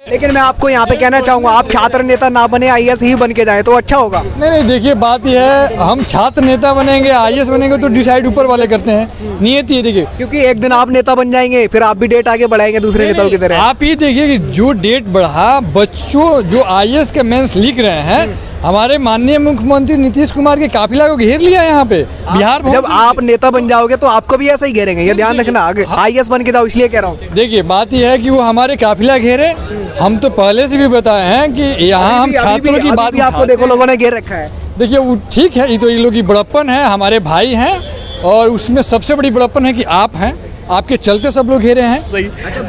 लेकिन मैं आपको यहाँ पे कहना चाहूँगा, आप छात्र नेता ना बने, आईएएस ही बन के जाए तो अच्छा होगा। नहीं, देखिए बात यह है, हम छात्र नेता बनेंगे, आईएएस बनेंगे तो डिसाइड ऊपर वाले करते हैं, नियत ये देखिए। क्योंकि एक दिन आप नेता बन जाएंगे, फिर आप भी डेट आगे बढ़ाएंगे दूसरे नेताओं की तरह। आप ये देखिए कि जो डेट बढ़ा, बच्चों जो आईएएस के मेंस लिख रहे हैं, हमारे माननीय मुख्यमंत्री नीतीश कुमार के काफिला को घेर लिया यहाँ पे बिहार में। जब आप नेता बन जाओगे तो आपको भी ऐसा ही घेरेंगे, ये ध्यान रखना। आगे आईएएस बन के जाओ, इसलिए कह रहा हूँ। देखिए बात यह है कि वो हमारे काफिला घेरे, हम तो पहले से भी बताए हैं कि यहाँ हम छात्रों की बात आपको देखो लोगों ने घेर रखा है। देखिए वो ठीक है, ये तो ये लोग की बड़प्पन है, हमारे भाई हैं, और उसमें सबसे बड़ी बड़प्पन है कि आप हैं, आपके चलते सब लोग घेरे हैं। सही।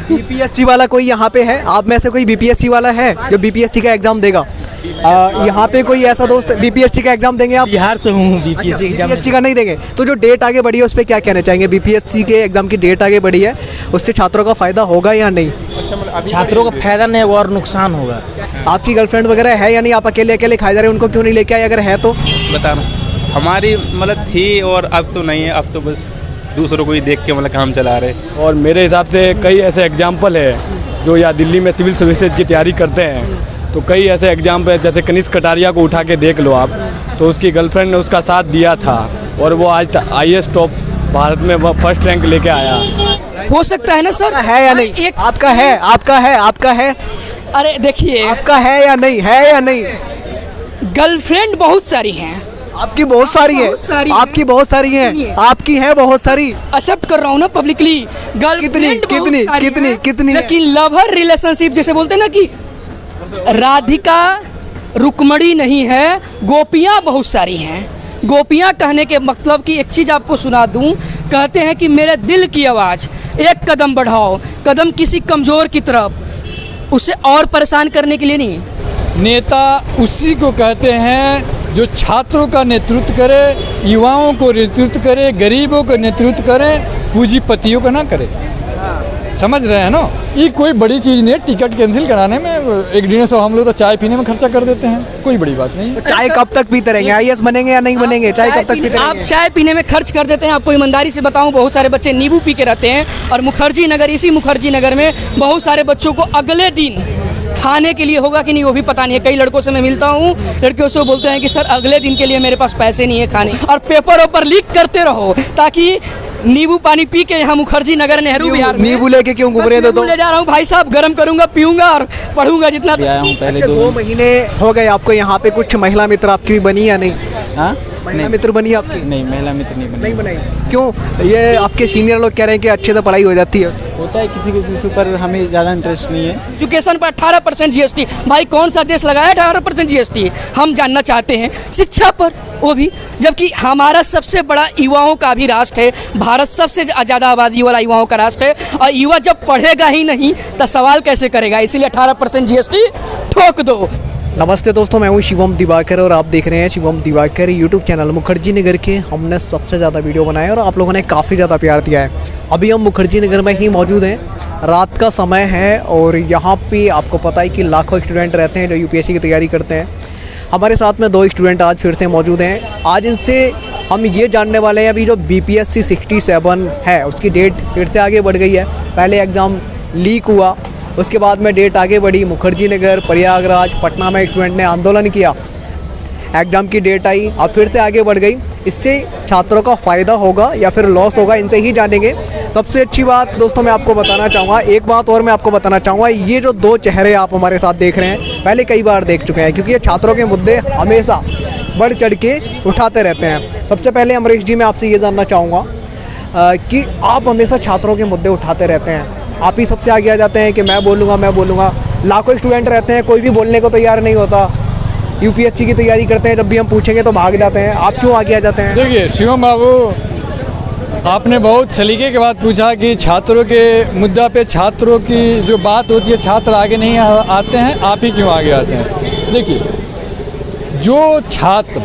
बीपीएससी वाला कोई यहाँ पे है, आप में से कोई बीपीएससी वाला है जो बीपीएससी का एग्जाम देगा? यहाँ पे कोई ऐसा दोस्त बीपीएससी का एग्जाम देंगे? आप बिहार से हूँ, बीपीएससी का नहीं देंगे। तो जो डेट आगे बढ़ी है उस पर क्या कहना चाहेंगे? बीपीएससी के एग्जाम की डेट आगे बढ़ी है, उससे छात्रों का फायदा होगा या नहीं? छात्रों का फायदा नहीं होगा और नुकसान होगा। आपकी गर्लफ्रेंड वगैरह है या नहीं? आप अकेले अकेले खाए जा रहे हैं, उनको क्यों नहीं लेके आए? अगर है तो बताना। हमारी मतलब थी और अब तो नहीं है, अब तो बस दूसरों को ही देख के मतलब काम चला रहे। और मेरे हिसाब से कई ऐसे एग्जाम्पल है जो या दिल्ली में सिविल सर्विसेज की तैयारी करते हैं, तो कई ऐसे एग्जाम्पल है, जैसे कनिष्क कटारिया को उठा के देख लो आप, तो उसकी गर्लफ्रेंड ने उसका साथ दिया था और वो आज आईएएस टॉप भारत में वो फर्स्ट रैंक लेके आया। हो सकता है ना सर? है या नहीं? एक आपका है, आपका है। अरे देखिए, आपका है या नहीं? है या नहीं? गर्लफ्रेंड बहुत सारी हैं। आपकी बहुत सारी है, आपकी बहुत सारी है, आपकी है बहुत सारी। एक्सेप्ट कर रहा हूँ ना पब्लिकली। कितनी? लेकिन लवर रिलेशनशिप जैसे बोलते हैं ना कि राधिका रुक्मणी नहीं है, गोपियाँ बहुत सारी हैं। गोपियाँ कहने के मतलब कि एक चीज़ आपको सुना दूं, कहते हैं कि मेरे दिल की आवाज़, एक कदम बढ़ाओ, कदम किसी कमज़ोर की तरफ, उसे और परेशान करने के लिए नहीं। नेता उसी को कहते हैं जो छात्रों का नेतृत्व करे, युवाओं को नेतृत्व करे, गरीबों का नेतृत्व करे, पूंजीपतियों का ना करे। समझ रहे हैं ना? ये कोई बड़ी चीज़ नहीं है, टिकट कैंसिल कराने में 1-150 हम लोग तो चाय पीने में खर्चा कर देते हैं, कोई बड़ी बात नहीं। चाय कब तक पीते रहेंगे? आईएएस बनेंगे या नहीं बनेंगे? चाय कब तक पीते रहेंगे? आप चाय पीने में खर्च कर देते हैं। आपको ईमानदारी से बताऊं, बहुत सारे बच्चे नींबू पी के रहते हैं, और मुखर्जी नगर, इसी मुखर्जी नगर में बहुत सारे बच्चों को अगले दिन खाने के लिए होगा कि नहीं वो भी पता नहीं है। कई लड़कों से मैं मिलता हूँ, लड़कियों से बोलते हैं कि सर अगले दिन के लिए मेरे पास पैसे नहीं है खाने। और पेपर ओपर लीक करते रहो ताकि नींबू पानी पी के यहाँ मुखर्जी नगर नेहरू बिहार में नींबू लेके क्यों घूम रहे? तो ले जा रहा हूँ भाई साहब, गर्म करूंगा, पीऊंगा और पढ़ूंगा जितना। पहले 2 महीने हो गए आपको यहाँ पे, कुछ महिला मित्र आपकी भी बनी या नहीं? हाँ, महिला मित्र बनी आपकी? नहीं, महिला मित्र नहीं बनाई। क्यों? ये आपके सीनियर लोग कह रहे हैं कि अच्छे से पढ़ाई हो जाती है। होता है, किसी किसी इशू पर हमें ज़्यादा इंटरेस्ट नहीं है। एजुकेशन पर 18% जीएसटी, भाई कौन सा देश लगाया 18% जीएसटी? हम जानना चाहते हैं। शिक्षा पर वो भी, जबकि हमारा सबसे बड़ा युवाओं का भी राष्ट्र है, भारत सबसे ज़्यादा आबादी वाला युवाओं का राष्ट्र है, और युवा जब पढ़ेगा ही नहीं तो सवाल कैसे करेगा? इसीलिए 18% जीएसटी ठोक दो। नमस्ते दोस्तों, मैं हूं शिवम दिवाकर और आप देख रहे हैं शिवम दिवाकर यूट्यूब चैनल। मुखर्जी नगर के हमने सबसे ज़्यादा वीडियो बनाए और आप लोगों ने काफ़ी ज़्यादा प्यार दिया है। अभी हम मुखर्जी नगर में ही मौजूद हैं, रात का समय है और यहाँ पे आपको पता है कि लाखों स्टूडेंट रहते हैं जो यूपीएससी की तैयारी करते हैं। हमारे साथ में 2 स्टूडेंट आज फिर से मौजूद हैं। आज इनसे हम ये जानने वाले हैं, अभी जो बीपीएससी 67 है उसकी डेट फिर से आगे बढ़ गई है। पहले एग्ज़ाम लीक हुआ, उसके बाद में डेट आगे बढ़ी। मुखर्जी नगर, प्रयागराज, पटना में स्टूडेंट ने आंदोलन किया, एग्ज़ाम की डेट आई, अब फिर से आगे बढ़ गई। इससे छात्रों का फ़ायदा होगा या फिर लॉस होगा, इनसे ही जानेंगे। सबसे अच्छी बात दोस्तों मैं आपको बताना चाहूँगा, एक बात और मैं आपको बताना चाहूँगा, ये जो 2 चेहरे आप हमारे साथ देख रहे हैं, पहले कई बार देख चुके हैं, क्योंकि ये छात्रों के मुद्दे हमेशा बढ़ चढ़ के उठाते रहते हैं। सबसे पहले अमरीश जी, मैं आपसे ये जानना चाहूँगा कि आप हमेशा छात्रों के मुद्दे उठाते रहते हैं, आप ही सबसे आगे आ जाते हैं कि मैं बोलूँगा। लाखों स्टूडेंट रहते हैं, कोई भी बोलने को तैयार नहीं होता। यूपीएससी की तैयारी करते हैं, जब भी हम पूछेंगे तो भाग जाते हैं। आप क्यों आगे आ जाते हैं? देखिए शिवम बाबू, आपने बहुत सलीके के बाद पूछा कि छात्रों के मुद्दा पे छात्रों की जो बात होती है, छात्र आगे नहीं आते हैं, आप ही क्यों आगे आते हैं? देखिए, जो छात्र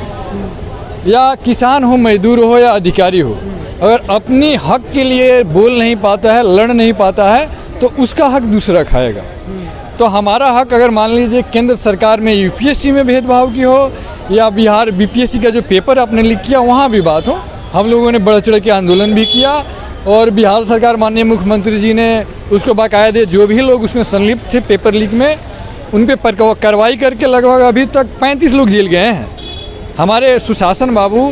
या किसान हो, मजदूर हो या अधिकारी हो, अगर अपनी हक के लिए बोल नहीं पाता है, लड़ नहीं पाता है, तो उसका हक दूसरा खाएगा। तो हमारा हक, अगर मान लीजिए केंद्र सरकार में यूपीएससी में भेदभाव की हो या बिहार बीपीएससी का जो पेपर आपने लिख किया वहाँ भी बात हो, हम लोगों ने बढ़ चढ़ के आंदोलन भी किया और बिहार सरकार माननीय मुख्यमंत्री जी ने उसको बाकायदे जो भी लोग उसमें संलिप्त थे पेपर लीक में उन पे कार्रवाई करके लगभग अभी तक 35 लोग जेल गए हैं। हमारे सुशासन बाबू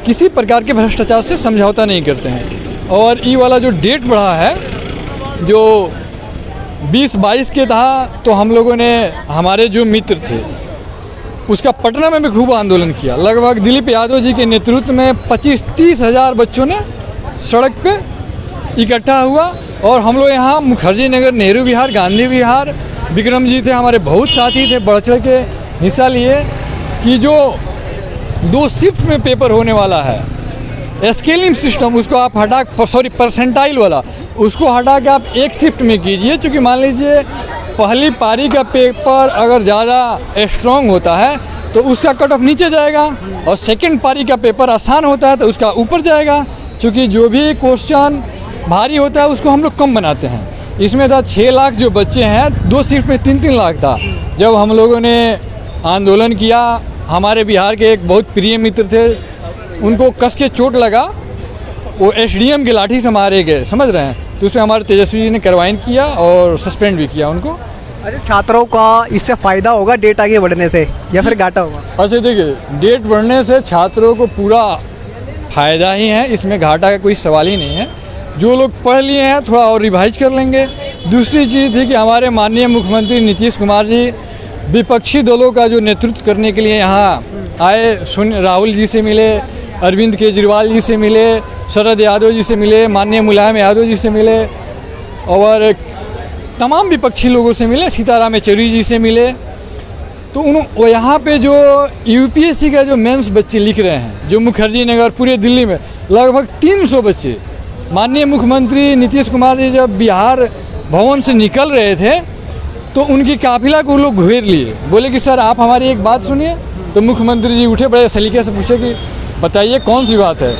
किसी प्रकार के भ्रष्टाचार से समझौता नहीं करते हैं। और ये वाला जो डेट बढ़ा है जो 20-22 के था, तो हम लोगों ने हमारे जो मित्र थे उसका पटना में भी खूब आंदोलन किया। लगभग दिलीप यादव जी के नेतृत्व में 25-30 हज़ार बच्चों ने सड़क पे इकट्ठा हुआ और हम लोग यहाँ मुखर्जी नगर, नेहरू विहार, गांधी विहार, विक्रम जी थे, हमारे बहुत साथी थे, बढ़ चढ़ के हिस्सा लिए कि जो 2 शिफ्ट में पेपर होने वाला है, स्केलिंग सिस्टम उसको आप हटा, परसेंटाइल वाला उसको हटा के आप 1 शिफ्ट में कीजिए। क्योंकि मान लीजिए पहली पारी का पेपर अगर ज़्यादा स्ट्रॉन्ग होता है तो उसका कट ऑफ नीचे जाएगा और सेकंड पारी का पेपर आसान होता है तो उसका ऊपर जाएगा। क्योंकि जो भी क्वेश्चन भारी होता है उसको हम लोग कम बनाते हैं। इसमें था 6 लाख जो बच्चे हैं, 2 शिफ्ट में 3-3 लाख था। जब हम लोगों ने आंदोलन किया, हमारे बिहार के एक बहुत प्रिय मित्र थे, उनको कस के चोट लगा, वो एसडीएम की लाठी से मारे गए, समझ रहे हैं। तो उसमें हमारे तेजस्वी जी ने कार्रवाई किया और सस्पेंड भी किया उनको। अरे छात्रों का इससे फ़ायदा होगा डेट आगे बढ़ने से या फिर घाटा होगा? अच्छा देखिए, डेट बढ़ने से छात्रों को पूरा फ़ायदा ही है, इसमें घाटा का कोई सवाल ही नहीं है। जो लोग पढ़ लिए हैं थोड़ा और रिवाइज कर लेंगे। दूसरी चीज़ थी कि हमारे माननीय मुख्यमंत्री नीतीश कुमार जी विपक्षी दलों का जो नेतृत्व करने के लिए यहाँ आए, राहुल जी से मिले, अरविंद केजरीवाल जी से मिले, शरद यादव जी से मिले, माननीय मुलायम यादव जी से मिले और तमाम विपक्षी लोगों से मिले, सीताराम येचुरी जी से मिले। तो वो यहाँ पे जो यूपीएससी का जो मेंस बच्चे लिख रहे हैं, जो मुखर्जी नगर पूरे दिल्ली में लगभग 300 बच्चे, माननीय मुख्यमंत्री नीतीश कुमार जी जब बिहार भवन से निकल रहे थे तो उनकी काफिला को लोग घेर लिए, बोले कि सर आप हमारी एक बात सुनिए। तो मुख्यमंत्री जी उठे, बड़े सलीके से पूछे कि बताइए कौन सी बात है।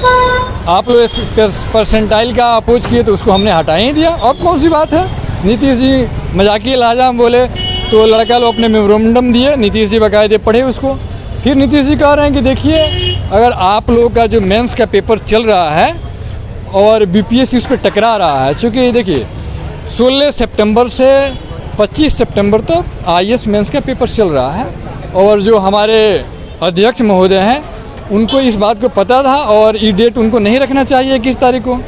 आप लोग परसेंटाइल का अपोज किए तो उसको हमने हटा ही दिया, अब कौन सी बात है। नीतीश जी मजाकिया लहजा में बोले तो लड़का लोग अपने मेमोरेंडम दिए, नीतीश जी बाकायदे पढ़े उसको। फिर नीतीश जी कह रहे हैं कि देखिए अगर आप लोगों का जो मेंस का पेपर चल रहा है और बीपीएससी उस पर टकरा रहा है, चूँकि देखिए 16 सितंबर से 25 सितंबर तक आईएएस मेंस का पेपर चल रहा है और जो हमारे अध्यक्ष महोदय हैं उनको इस बात को पता था और ये डेट उनको नहीं रखना चाहिए 21 तारीख को।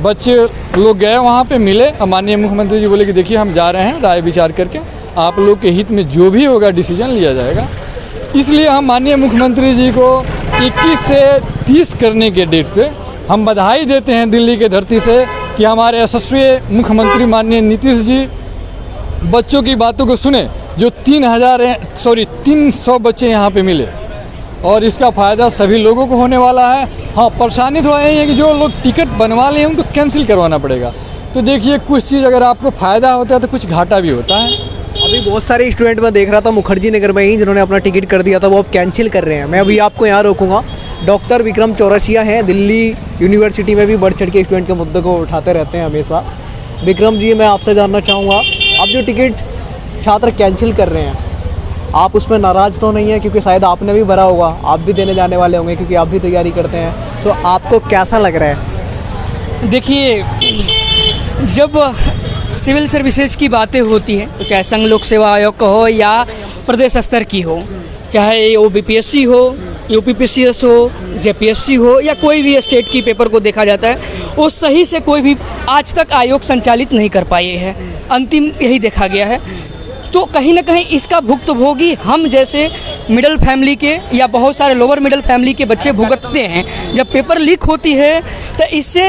बच्चे लोग गए वहाँ पे मिले और माननीय मुख्यमंत्री जी बोले कि देखिए हम जा रहे हैं, राय विचार करके आप लोग के हित में जो भी होगा डिसीजन लिया जाएगा। इसलिए हम माननीय मुख्यमंत्री जी को 21 से 30 करने के डेट पे हम बधाई देते हैं दिल्ली के धरती से कि हमारे यशस्वी मुख्यमंत्री माननीय नीतीश जी बच्चों की बातों को सुने। जो 300 बच्चे यहाँ पे मिले और इसका फ़ायदा सभी लोगों को होने वाला है। हाँ, परेशानी थोड़ा यही है कि जो लोग टिकट बनवा लिए उनको कैंसिल करवाना पड़ेगा। तो देखिए कुछ चीज़ अगर आपको फ़ायदा होता है तो कुछ घाटा भी होता है। अभी बहुत सारे स्टूडेंट मैं देख रहा था मुखर्जी नगर में ही जिन्होंने अपना टिकट कर दिया था, वो अब कैंसिल कर रहे हैं। मैं अभी आपको यहाँ रोकूंगा। डॉक्टर विक्रम चौरसिया हैं, दिल्ली यूनिवर्सिटी में भी बढ़ चढ़ के स्टूडेंट के मुद्दे को उठाते रहते हैं हमेशा। विक्रम जी, मैं आपसे जानना चाहूँगा, आप जो टिकट छात्र कैंसिल कर रहे हैं, आप उसमें नाराज़ तो नहीं है? क्योंकि शायद आपने भी भरा होगा, आप भी देने जाने वाले होंगे क्योंकि आप भी तैयारी करते हैं, तो आपको कैसा लग रहा है? देखिए, जब सिविल सर्विसेज की बातें होती हैं तो चाहे संघ लोक सेवा आयोग का हो या प्रदेश स्तर की हो, चाहे वो बीपीएससी हो, यूपीपीसीएस हो, जेपीएससी हो या कोई भी स्टेट की पेपर को देखा जाता है, वो सही से कोई भी आज तक आयोग संचालित नहीं कर पाए हैं। अंतिम यही देखा गया है। तो कहीं ना कहीं इसका भुक्तभोगी हम जैसे मिडिल फैमिली के या बहुत सारे लोअर मिडिल फैमिली के बच्चे भुगतते हैं। जब पेपर लीक होती है तो इससे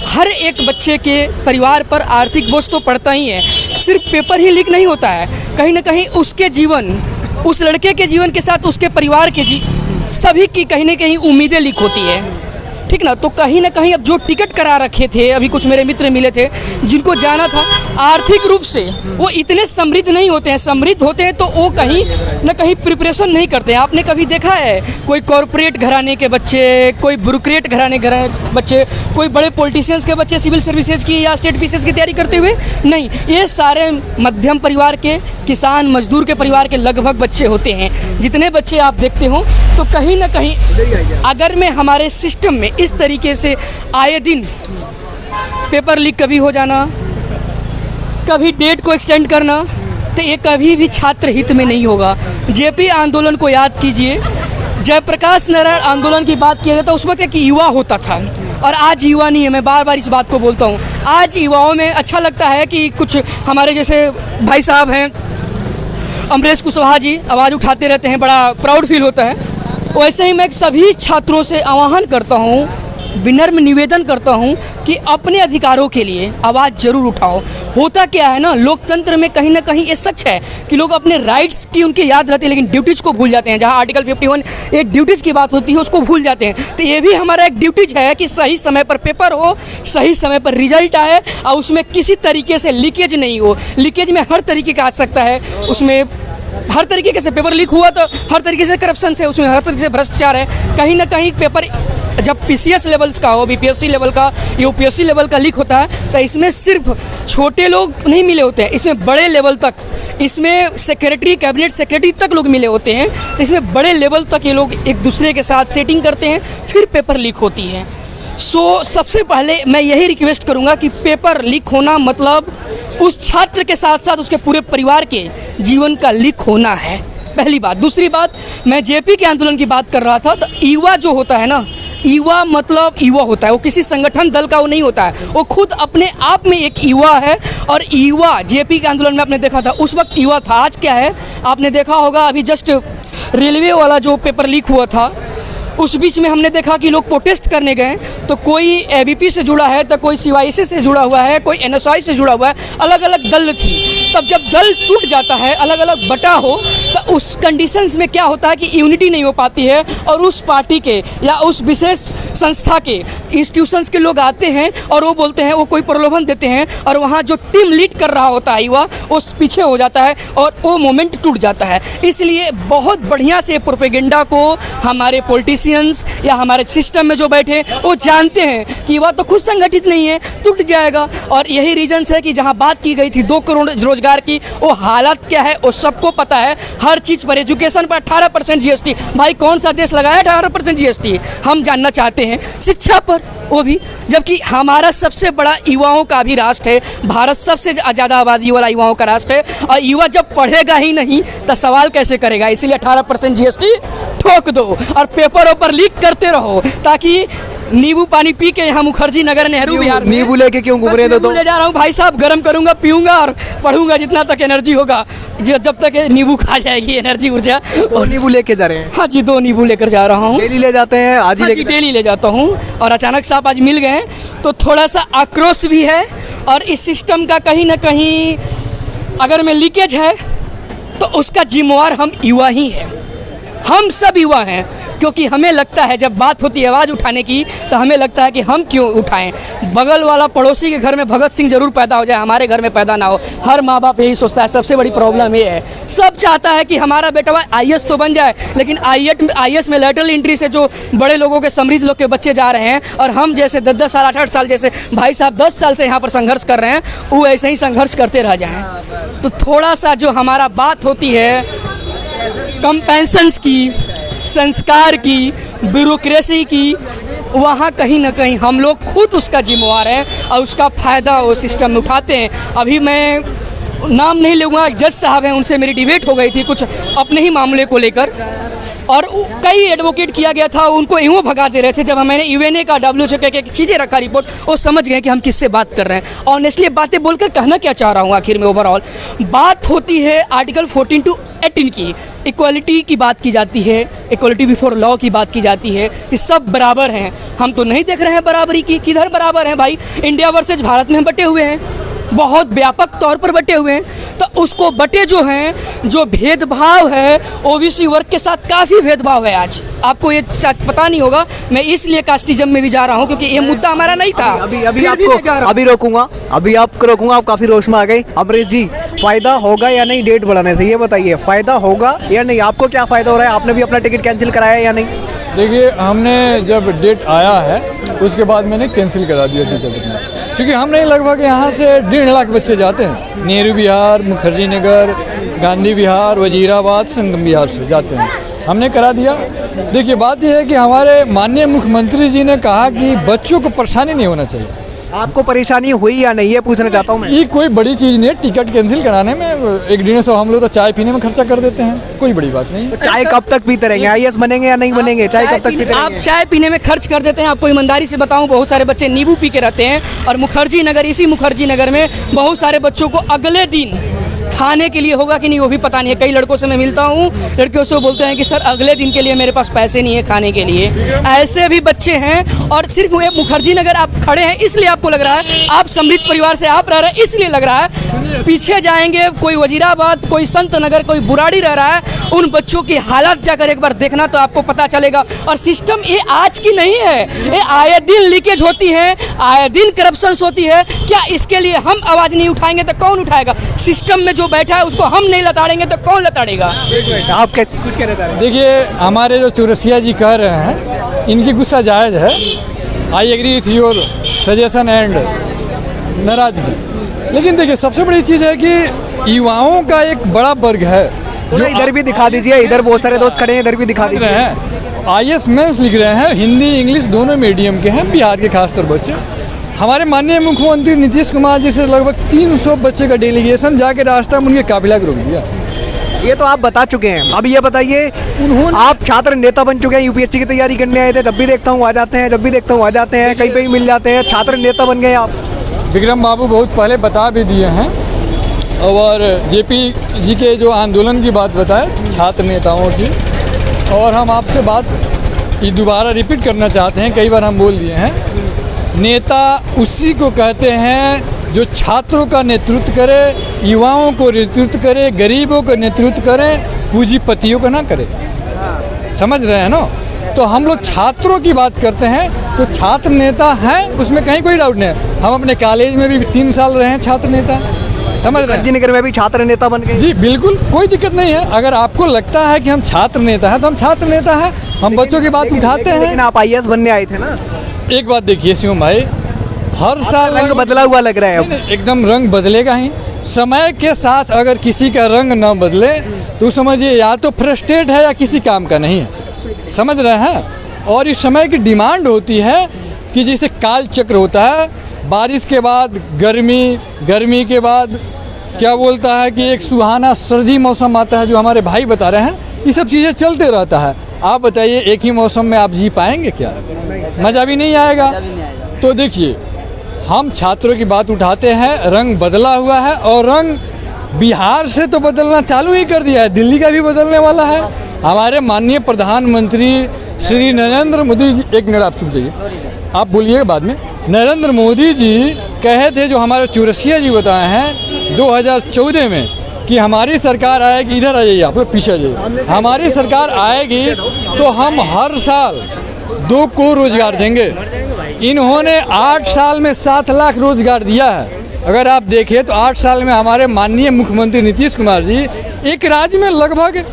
हर एक बच्चे के परिवार पर आर्थिक बोझ तो पड़ता ही है। सिर्फ पेपर ही लीक नहीं होता है, कहीं ना कहीं उसके जीवन, उस लड़के के जीवन के साथ उसके परिवार के सभी की कहीं ना कहीं उम्मीदें लीक होती है, ठीक ना। तो कहीं ना कहीं अब जो टिकट करा रखे थे, अभी कुछ मेरे मित्र मिले थे जिनको जाना था, आर्थिक रूप से वो इतने समृद्ध नहीं होते हैं। समृद्ध होते हैं तो वो कहीं ना कहीं प्रिपरेशन नहीं करते हैं। आपने कभी देखा है कोई कॉरपोरेट घराने के बच्चे, कोई ब्यूरोक्रेट घराने बच्चे, कोई बड़े पॉलिटिशियंस के बच्चे सिविल सर्विसेज की या स्टेट पीसीएस की तैयारी करते हुए? नहीं, ये सारे मध्यम परिवार के, किसान मजदूर के परिवार के लगभग बच्चे होते हैं। जितने बच्चे आप देखते हो तो कहीं ना कहीं अगर मैं हमारे सिस्टम में इस तरीके से आए दिन पेपर लीक कभी हो जाना, कभी डेट को एक्सटेंड करना, तो ये कभी भी छात्र हित में नहीं होगा। जेपी आंदोलन को याद कीजिए, जयप्रकाश नारायण आंदोलन की बात किया जाता, उस वक्त एक युवा होता था और आज युवा नहीं है। मैं बार बार इस बात को बोलता हूँ, आज युवाओं में अच्छा लगता है कि कुछ हमारे जैसे भाई साहब हैं अमरीश कुशवाहा जी आवाज़ उठाते रहते हैं, बड़ा प्राउड फील होता है। वैसे ही मैं सभी छात्रों से आह्वान करता हूँ, विनम्र निवेदन करता हूँ कि अपने अधिकारों के लिए आवाज़ ज़रूर उठाओ। होता क्या है ना, लोकतंत्र में कहीं ना कहीं ये सच है कि लोग अपने राइट्स की उनके याद रहती है लेकिन ड्यूटीज़ को भूल जाते हैं। जहाँ आर्टिकल 51 एक ड्यूटीज़ की बात होती है उसको भूल जाते हैं। तो ये भी हमारा एक ड्यूटीज है कि सही समय पर पेपर हो, सही समय पर रिजल्ट आए और उसमें किसी तरीके से लीकेज नहीं हो। लीकेज में हर तरीके का आ सकता है, उसमें हर तरीके से पेपर लीक हुआ तो हर तरीके से करप्शन से, उसमें हर तरीके से भ्रष्टाचार है। कहीं ना कहीं पेपर जब पीसीएस लेवल्स का हो, बीपीएससी लेवल का, यूपीएससी लेवल का लीक होता है तो इसमें सिर्फ छोटे लोग नहीं मिले होते हैं, इसमें बड़े लेवल तक, इसमें सेक्रेटरी, कैबिनेट सेक्रेटरी तक लोग मिले होते हैं। तो इसमें बड़े लेवल तक ये लोग एक दूसरे के साथ सेटिंग करते हैं, फिर पेपर लीक होती है। सबसे पहले मैं यही रिक्वेस्ट करूंगा कि पेपर लीक होना मतलब उस छात्र के साथ साथ उसके पूरे परिवार के जीवन का लीक होना है, पहली बात। दूसरी बात, मैं जेपी के आंदोलन की बात कर रहा था, तो युवा जो होता है ना, युवा मतलब युवा होता है, वो किसी संगठन दल का वो नहीं होता है, वो खुद अपने आप में एक युवा है। और युवा जेपी के आंदोलन में आपने देखा था उस वक्त युवा था, आज क्या है आपने देखा होगा, अभी जस्ट रेलवे वाला जो पेपर लीक हुआ था उस बीच में हमने देखा कि लोग प्रोटेस्ट करने गए, तो कोई एबीपी से जुड़ा है, तो कोई सीवाईसी से जुड़ा हुआ है, कोई एनएसआई से जुड़ा हुआ है, अलग अलग दल थी। तब जब दल टूट जाता है, अलग अलग बटा हो, तो उस कंडीशंस में क्या होता है कि यूनिटी नहीं हो पाती है और उस पार्टी के या उस विशेष संस्था के इंस्टीट्यूशंस के लोग आते हैं और वो बोलते हैं, वो कोई प्रलोभन देते हैं और वहाँ जो टीम लीड कर रहा होता है युवा वो पीछे हो जाता है और वो मोमेंट टूट जाता है। इसलिए बहुत बढ़िया से प्रोपेगेंडा को हमारे पॉलिटिशियंस या हमारे सिस्टम में जो बैठे वो जानते हैं कि युवा तो खुद संगठित नहीं है, टूट जाएगा। और यही रीजन है कि जहाँ बात की गई थी 2 करोड़ रोजगार की, वो हालत क्या है वो सबको पता है। हर चीज़ पर, एजुकेशन पर 18% जीएसटी, भाई कौन सा देश लगाया 18% जीएसटी, हम जानना चाहते हैं। शिक्षा पर वो भी, जबकि हमारा सबसे बड़ा युवाओं का भी राष्ट्र है, भारत सबसे ज़्यादा आबादी वाला युवाओं का राष्ट्र है, और युवा जब पढ़ेगा ही नहीं तो सवाल कैसे करेगा। इसीलिए 18% जीएसटी ठोक दो और पेपरों पर लीक करते रहो, ताकि नींबू पानी पी के यहाँ मुखर्जी नगर नेहरू बिहार में नींबू लेके क्यों घूम रहे हो? तो ले जा रहा हूँ भाई साहब, गर्म करूँगा, पीऊँगा और पढ़ूंगा जितना तक एनर्जी होगा, जब तक नींबू खा जाएगी एनर्जी ऊर्जा। और नींबू लेके जा रहे हैं? हाँ जी, 2 नींबू लेकर जा रहा हूँ। डेली ले जाते हैं? आज ही डेली ले जाता हूँ। और अचानक साहब आज मिल गए तो थोड़ा सा आक्रोश भी है। और इस सिस्टम का कहीं ना कहीं अगर में लीकेज है तो उसका जिम्मेवार हम युवा ही हैं, हम सब युवा हैं। क्योंकि हमें लगता है जब बात होती है आवाज़ उठाने की तो हमें लगता है कि हम क्यों उठाएं। बगल वाला पड़ोसी के घर में भगत सिंह जरूर पैदा हो जाए, हमारे घर में पैदा ना हो। हर माँ बाप यही सोचता है। सबसे बड़ी प्रॉब्लम ये है, सब चाहता है कि हमारा बेटा आईएएस तो बन जाए, लेकिन आईएएस में लेटरल एंट्री से जो बड़े लोगों के, समृद्ध लोग के बच्चे जा रहे हैं और हम जैसे 10-10 साल 8-8 साल जैसे भाई साहब 10 साल से यहाँ पर संघर्ष कर रहे हैं, वो ऐसे ही संघर्ष करते रह जाएँ। तो थोड़ा सा जो हमारा बात होती है कंपेंशंस की, संस्कार की, ब्यूरोक्रेसी की, वहाँ कहीं ना कहीं हम लोग खुद उसका जिम्मेवार हैं और उसका फ़ायदा वो सिस्टम में उठाते हैं। अभी मैं नाम नहीं लूँगा, जज साहब हैं, उनसे मेरी डिबेट हो गई थी कुछ अपने ही मामले को लेकर और कई एडवोकेट किया गया था, उनको यूँ भगा दे रहे थे। जब मैंने यूएनए का WHO के चीज़ें रखा रिपोर्ट, वो समझ गए कि हम किससे बात कर रहे हैं। ऑनेस्टली बातें बोलकर कहना क्या चाह रहा हूँ आखिर में, ओवरऑल बात होती है आर्टिकल 14 to 18 की, इक्वालिटी की बात की जाती है, इक्वालिटी बिफोर लॉ की बात की जाती है कि सब बराबर हैं। हम तो नहीं देख रहे हैं बराबरी की, किधर बराबर हैं भाई। इंडिया वर्सेज भारत में हम बटे हुए हैं, बहुत व्यापक तौर पर बटे हुए हैं। तो उसको बटे जो हैं, जो भेदभाव है ओबीसी वर्ग के साथ काफ़ी भेदभाव है। आज आपको ये पता नहीं होगा, मैं इसलिए कास्टिज्म में भी जा रहा हूँ क्योंकि ये मुद्दा हमारा नहीं था। अभी रोकूंगा, अभी आपको रोकूंगा, आप काफ़ी रोश में आ गए। अमरीश जी, फ़ायदा होगा या नहीं डेट बढ़ाने से, ये बताइए, फ़ायदा होगा या नहीं? आपको क्या फ़ायदा हो रहा है? आपने भी अपना टिकट कैंसिल कराया या नहीं? देखिए, हमने जब डेट आया है उसके बाद मैंने कैंसिल करा दिया टिकट अपना, क्योंकि हम नहीं, लगभग यहाँ से 1.5 लाख बच्चे जाते हैं, नेहरू बिहार, मुखर्जी नगर, गांधी बिहार, वजीराबाद, संगम बिहार से जाते हैं, हमने करा दिया। देखिए, बात यह है कि हमारे माननीय मुख्यमंत्री जी ने कहा कि बच्चों को परेशानी नहीं होना चाहिए, आपको परेशानी हुई या नहीं ये पूछना चाहता हूँ मैं। ये कोई बड़ी चीज़ नहीं है, टिकट कैंसिल कराने में 1-150 हम लोग तो चाय पीने में खर्चा कर देते हैं, कोई बड़ी बात नहीं। चाय कब तक पीते रहेंगे, आईएएस बनेंगे या नहीं बनेंगे, चाय कब तक पीते आप रहेंगे? चाय पीने में खर्च कर देते हैं। आपको ईमानदारी से बताऊं, बहुत सारे बच्चे नींबू पी के रहते हैं और मुखर्जी नगर, इसी मुखर्जी नगर में बहुत सारे बच्चों को अगले दिन खाने के लिए होगा कि नहीं वो भी पता नहीं है। कई लड़कों से मैं मिलता हूँ, लड़कियों से बोलते हैं कि सर अगले दिन के लिए मेरे पास पैसे नहीं है खाने के लिए। ऐसे भी बच्चे हैं। और सिर्फ ये मुखर्जी नगर आप खड़े हैं इसलिए आपको लग रहा है आप समृद्ध परिवार से आप रह रहे हैं इसलिए लग रहा है। पीछे जाएंगे कोई वजीराबाद, कोई संत नगर, कोई बुराड़ी रह रहा है, उन बच्चों की हालत जाकर एक बार देखना तो आपको पता चलेगा। और सिस्टम ये आज की नहीं है, ये आए दिन लीकेज होती है, आए दिन करप्शन होती है। क्या इसके लिए हम आवाज़ नहीं उठाएंगे तो कौन उठाएगा? सिस्टम में जो बैठा है उसको हम नहीं लताड़ेंगे तो कौन लताड़ेगा? आप कुछ कहना चाह रहे हैं? देखिए, हमारे जो चौरसिया जी कह रहे हैं इनकी गुस्सा जायज़ है। I agree with your suggestion and नाराजगी। लेकिन देखिए, सबसे बड़ी चीज़ है कि युवाओं का एक बड़ा वर्ग है जो इधर भी दिखा दीजिए, इधर बहुत सारे दोस्त खड़े हैं, इधर भी दिखा लिख दीजिए। रहे हैं, आईएएस मेंस लिख रहे हैं, हिंदी इंग्लिश दोनों मीडियम के हैं, बिहार के खासतौर बच्चे। हमारे माननीय मुख्यमंत्री नीतीश कुमार जी से लगभग 300 बच्चे का डेलीगेशन जाके रास्ता में उनके काफिला को रोक दिया। ये तो आप बता चुके हैं। अब ये बताइए, आप छात्र नेता बन चुके हैं, यूपीएससी की तैयारी करने आए थे, जब भी देखता हूँ आ जाते हैं, जब भी देखता हूँ आ जाते हैं, कहीं पे भी मिल जाते हैं, छात्र नेता बन गए आप। विक्रम बाबू बहुत पहले बता भी दिए हैं, और जेपी जी के जो आंदोलन की बात बताए छात्र नेताओं की, और हम आपसे बात ये दोबारा रिपीट करना चाहते हैं, कई बार हम बोल दिए हैं। नेता उसी को कहते हैं जो छात्रों का नेतृत्व करे, युवाओं को नेतृत्व करे, गरीबों का नेतृत्व करे, पूंजीपतियों का ना करे। समझ रहे हैं ना? तो हम लोग छात्रों की बात करते हैं, तो छात्र नेता हैं, उसमें कहीं कोई डाउट नहीं है। हम अपने कॉलेज में भी 3 साल रहे हैं छात्र नेता, समझ रहे हैं। नगर में भी छात्र नेता बन गए। जी बिल्कुल, कोई दिक्कत नहीं है। अगर आपको लगता है कि हम छात्र नेता हैं तो हम छात्र नेता हैं, हम बच्चों की बात उठाते हैं। लेकिन आप आईएएस बनने आए थे ना। एक बात देखिए शिवम भाई, हर साल रंग बदला हुआ लग रहा है अब। एकदम रंग बदलेगा ही। समय के साथ अगर किसी का रंग न बदले तो समझिए या तो फ्रस्ट्रेट है या किसी काम का नहीं है। समझ रहे हैं? और इस समय की डिमांड होती है कि जैसे काल चक्र होता है, बारिश के बाद गर्मी, गर्मी के बाद क्या बोलता है कि एक सुहाना सर्दी मौसम आता है, जो हमारे भाई बता रहे हैं। ये सब चीज़ें चलते रहता है। आप बताइए, एक ही मौसम में आप जी पाएंगे क्या? मज़ा भी नहीं आएगा। तो देखिए, हम छात्रों की बात उठाते हैं, रंग बदला हुआ है, और रंग बिहार से तो बदलना चालू ही कर दिया है, दिल्ली का भी बदलने वाला है। हमारे माननीय प्रधानमंत्री श्री नरेंद्र मोदी जी, एक मिनट आप चुप जाइए, आप बोलिएगा बाद में। नरेंद्र मोदी जी कहे थे, जो हमारे चौरसिया जी बताए हैं 2014 में, कि हमारी सरकार आएगी, इधर आ जाइए, आप पीछे आ जाइए, हमारी सरकार आएगी तो हम हर साल 2 को रोजगार देंगे। इन्होंने 8 साल में 7 लाख रोजगार दिया है। अगर आप देखिए तो 8 साल में हमारे माननीय मुख्यमंत्री नीतीश कुमार जी एक राज्य में लगभग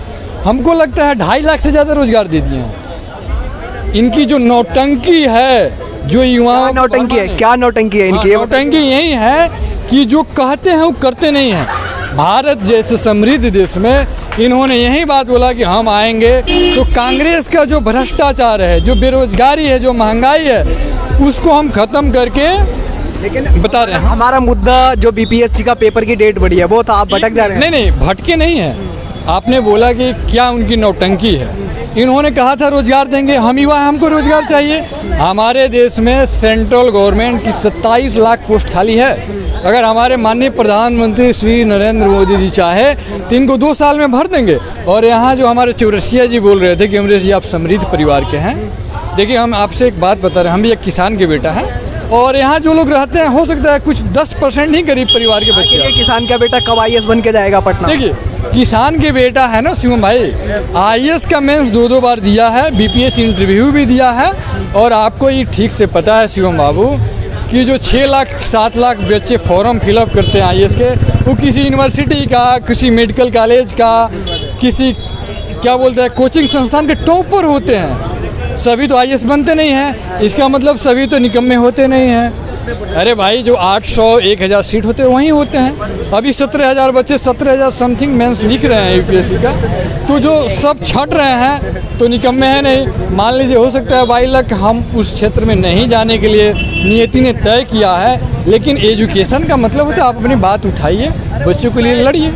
हमको लगता है 2.5 लाख से ज़्यादा रोजगार दे दिए हैं। इनकी जो नौटंकी है, जो युवाओं नौटंकी है, क्या नौटंकी है इनकी? नौटंकी यही है कि जो कहते हैं वो करते नहीं हैं। भारत जैसे समृद्ध देश में इन्होंने यही बात बोला कि हम आएंगे तो कांग्रेस का जो भ्रष्टाचार है, जो बेरोजगारी है, जो महंगाई है, उसको हम खत्म करके लेकिन बता रहे हैं। हमारा मुद्दा जो बीपीएससी का पेपर की डेट बढ़ी है, वो तो आप भटक जा रहे हैं। नहीं, भटके नहीं है। आपने बोला कि क्या उनकी नौटंकी है। इन्होंने कहा था रोजगार देंगे, हम युवा, हमको रोजगार चाहिए। हमारे देश में सेंट्रल गवर्नमेंट की 27 लाख पोस्ट खाली है। अगर हमारे माननीय प्रधानमंत्री श्री नरेंद्र मोदी जी चाहे तो इनको 2 साल में भर देंगे। और यहाँ जो हमारे चौरसिया जी बोल रहे थे कि अमरीश जी आप समृद्ध परिवार के हैं, देखिए हम आपसे एक बात बता रहे हैं, हम भी एक किसान के बेटा हैं, और यहाँ जो लोग रहते हैं हो सकता है कुछ 10% ही गरीब परिवार के बच्चे हैं। किसान का बेटा कब आईएएस बन के जाएगा पटना? देखिए, किसान के बेटा है ना शिवम भाई, आईएएस का मेंस 2 बार दिया है, बीपीएस इंटरव्यू भी दिया है। और आपको ये ठीक से पता है शिवम बाबू कि जो 6 लाख 7 लाख बच्चे फॉर्म फिलअप करते हैं आईएएस के, वो किसी यूनिवर्सिटी का, किसी मेडिकल कॉलेज का, किसी क्या बोलते हैं कोचिंग संस्थान के टॉपर होते हैं। सभी तो आईएएस बनते नहीं हैं। इसका मतलब सभी तो निकम्मे होते नहीं हैं। अरे भाई जो 800-1000 सीट होते हैं वहीं होते हैं। अभी 17,000 बच्चे 17,000 समथिंग मेंस लिख रहे हैं यूपीएससी का। तो जो सब छट रहे हैं तो निकम्मे हैं नहीं। मान लीजिए हो सकता है बाई लक हम उस क्षेत्र में नहीं जाने के लिए नियति ने तय किया है, लेकिन एजुकेशन का मतलब होता है आप अपनी बात उठाइए, बच्चों के लिए लड़िए।